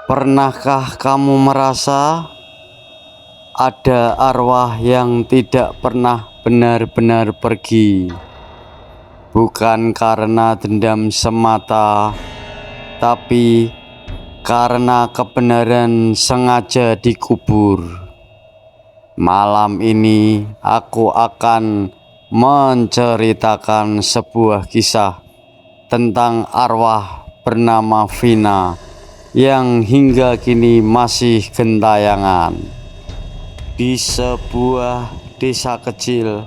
Pernahkah kamu merasa ada arwah yang tidak pernah benar-benar pergi? Bukan karena dendam semata, tapi karena kebenaran sengaja dikubur. Malam ini aku akan menceritakan sebuah kisah tentang arwah bernama Vina yang hingga kini masih gentayangan di sebuah desa kecil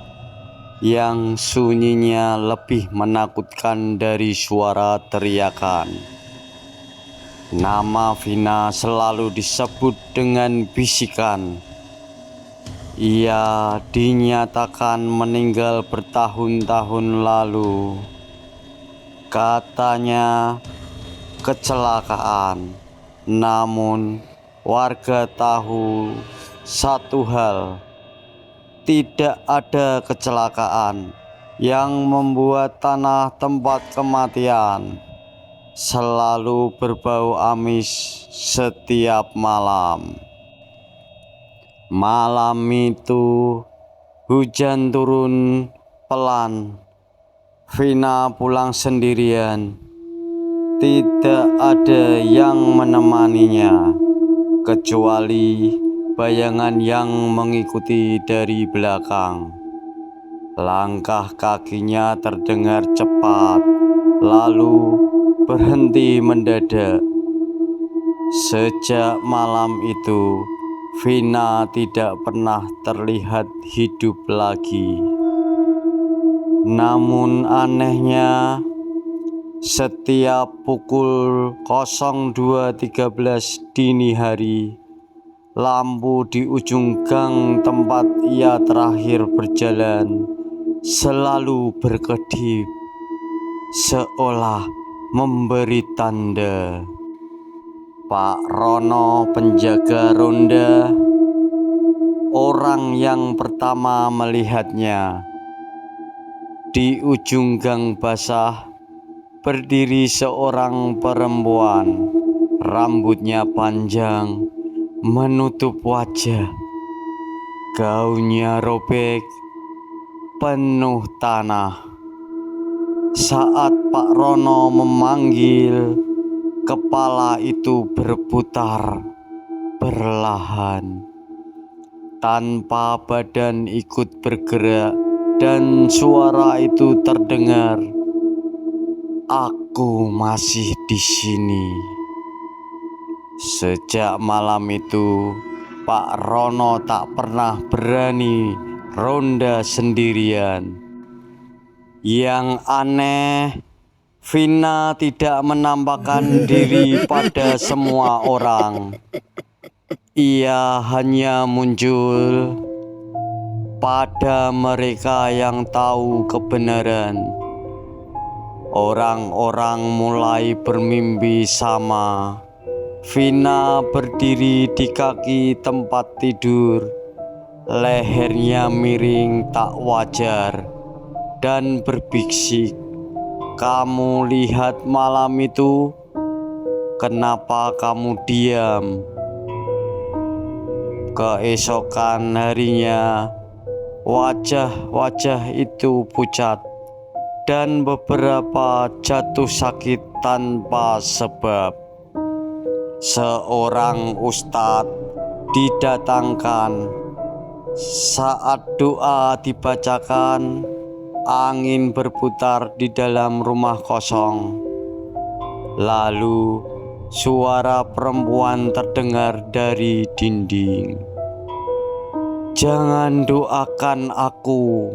yang sunyinya lebih menakutkan dari suara teriakan. Nama Vina selalu disebut dengan bisikan. Ia dinyatakan meninggal bertahun-tahun lalu. Katanya kecelakaan, namun warga tahu satu hal: tidak ada kecelakaan yang membuat tanah tempat kematian selalu berbau amis setiap malam. Malam itu hujan turun pelan. Vina pulang sendirian. Tidak ada yang menemaninya kecuali bayangan yang mengikuti dari belakang. Langkah kakinya terdengar cepat, lalu berhenti mendadak. Sejak malam itu, Vina tidak pernah terlihat hidup lagi. Namun anehnya, setiap pukul 02.13 dini hari, lampu di ujung gang tempat ia terakhir berjalan selalu berkedip, seolah memberi tanda. Pak Rono, penjaga ronda, orang yang pertama melihatnya. Di ujung gang basah berdiri seorang perempuan, rambutnya panjang menutup wajah. Gaunnya robek, penuh tanah. Saat Pak Rono memanggil, kepala itu berputar perlahan, tanpa badan ikut bergerak, dan suara itu terdengar, "Aku masih di sini." Sejak malam itu, Pak Rono tak pernah berani ronda sendirian. Yang aneh, Vina tidak menampakkan diri pada semua orang. Ia hanya muncul pada mereka yang tahu kebenaran. Orang-orang mulai bermimpi sama. Vina berdiri di kaki tempat tidur, lehernya miring tak wajar, dan berbisik, "Kamu lihat malam itu? Kenapa kamu diam?" Keesokan harinya, wajah-wajah itu pucat dan beberapa jatuh sakit tanpa sebab. Seorang ustadz didatangkan. Saat doa dibacakan, angin berputar di dalam rumah kosong. Lalu suara perempuan terdengar dari dinding, "Jangan doakan aku.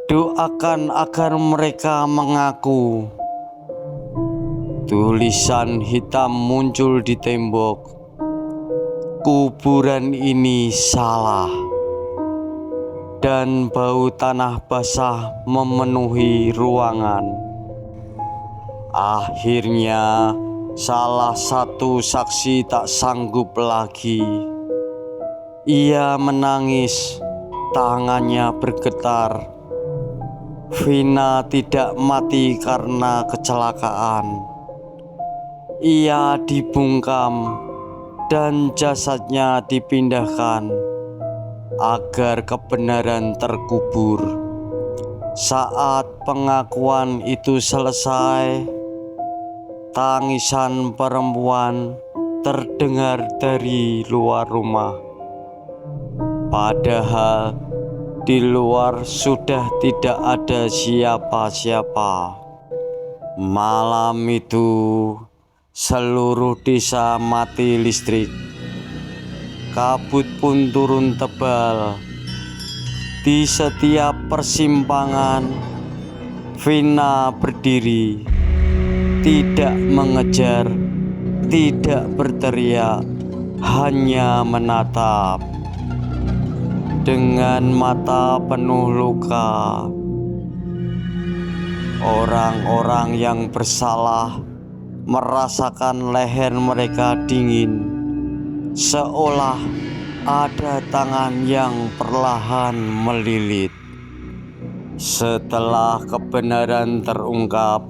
Doakan agar mereka mengaku." Tulisan hitam muncul di tembok, "Kuburan ini salah." Dan bau tanah basah memenuhi ruangan. Akhirnya salah satu saksi tak sanggup lagi. Ia menangis, tangannya bergetar. Vina tidak mati karena kecelakaan. Ia dibungkam dan jasadnya dipindahkan agar kebenaran terkubur. Saat pengakuan itu selesai, tangisan perempuan terdengar dari luar rumah. Padahal di luar sudah tidak ada siapa-siapa. Malam itu seluruh desa mati listrik. Kabut pun turun tebal. Di setiap persimpangan, Vina berdiri, tidak mengejar, tidak berteriak, hanya menatap. Dengan mata penuh luka, orang-orang yang bersalah merasakan leher mereka dingin, seolah ada tangan yang perlahan melilit. Setelah kebenaran terungkap,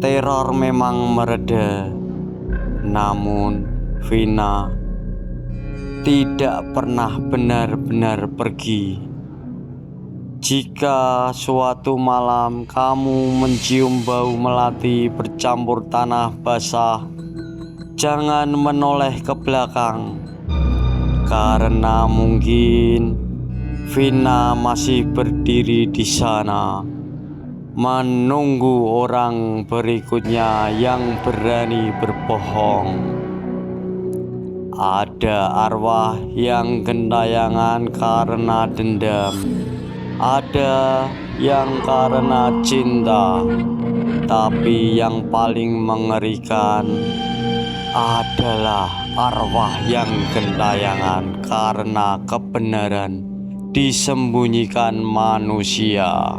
teror memang mereda. Namun Vina tidak pernah benar-benar pergi. Jika suatu malam kamu mencium bau melati bercampur tanah basah, jangan menoleh ke belakang, karena mungkin Vina masih berdiri di sana, menunggu orang berikutnya yang berani berbohong. Ada arwah yang gentayangan karena dendam, ada yang karena cinta, tapi yang paling mengerikan adalah arwah yang gentayangan karena kebenaran disembunyikan manusia.